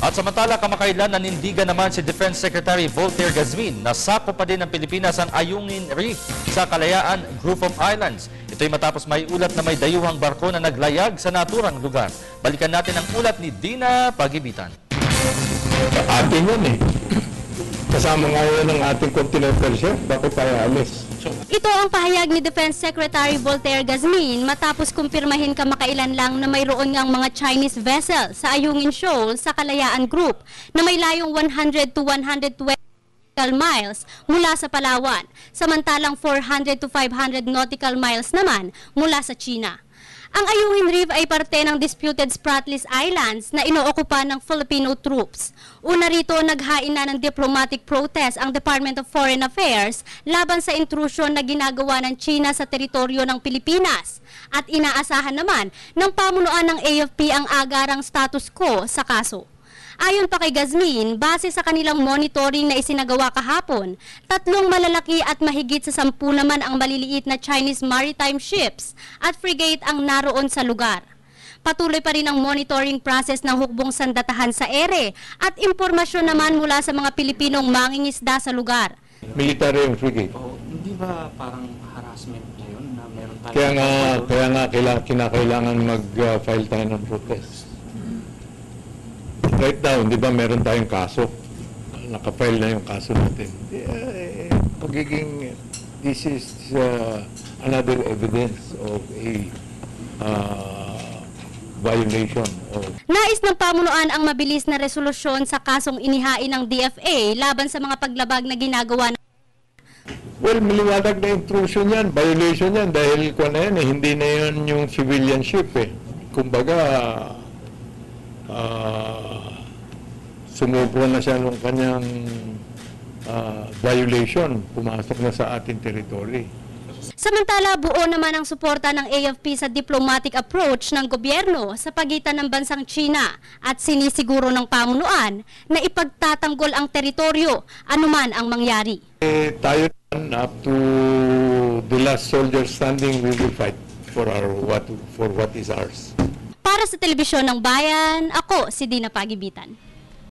At samantala, kamakailan nanindigan naman si Defense Secretary Voltaire Gazmin na sakop pa din ng Pilipinas ang Ayungin Reef sa Kalayaan Group of Islands. Ito'y matapos may ulat na may dayuhang barko na naglayag sa naturang lugar. Balikan natin ang ulat ni Dina Pagibitan. Atin yan eh. Kasama nga yan ng ating continental chef. Bakit tayo alis? Ito ang pahayag ni Defense Secretary Voltaire Gazmin matapos kumpirmahin kamakailan lang na mayroon ngang mga Chinese vessel sa Ayungin Shoal sa Kalayaan Group na may layong 100 to 120 nautical miles mula sa Palawan, samantalang 400 to 500 nautical miles naman mula sa China. Ang Ayungin Reef ay parte ng disputed Spratlys Islands na inookupa ng Filipino troops. Una rito, naghain na ng diplomatic protest ang Department of Foreign Affairs laban sa intrusion na ginagawa ng China sa teritoryo ng Pilipinas. At inaasahan naman ng pamunuan ng AFP ang agarang status quo sa kaso. Ayon pa kay Gazmin, base sa kanilang monitoring na isinagawa kahapon, 3 malalaki at mahigit sa 10 naman ang maliliit na Chinese maritime ships at frigate ang naroon sa lugar. Patuloy pa rin ang monitoring process ng hukbong sandatahan sa ere at impormasyon naman mula sa mga Pilipinong mangingisda sa lugar. Military and frigate. Hindi ba parang harassment na yun na meron tayo? Kaya nga kinakailangan mag-file tayo ng protest. Right now, di ba meron tayong kaso? Naka-file na yung kaso natin. This is another evidence of a violation of... Nais ng pamunuan ang mabilis na resolusyon sa kasong inihain ng DFA laban sa mga paglabag na ginagawa ng... Well, maliwanag na intrusion yan, violation yan, dahil kung na yan, hindi na yan yung civilian ship eh. Kumbaga, sumubro na siya ng kanyang violation, pumasok na sa ating territory. Samantala, buo naman ang suporta ng AFP sa diplomatic approach ng gobyerno sa pagitan ng bansang China at sinisiguro ng pamunuan na ipagtatanggol ang teritoryo anuman ang mangyari. Tayo up to the last soldier standing, we will fight for what is ours. Para sa Telebisyon ng Bayan, ako si Dina Pagibitan.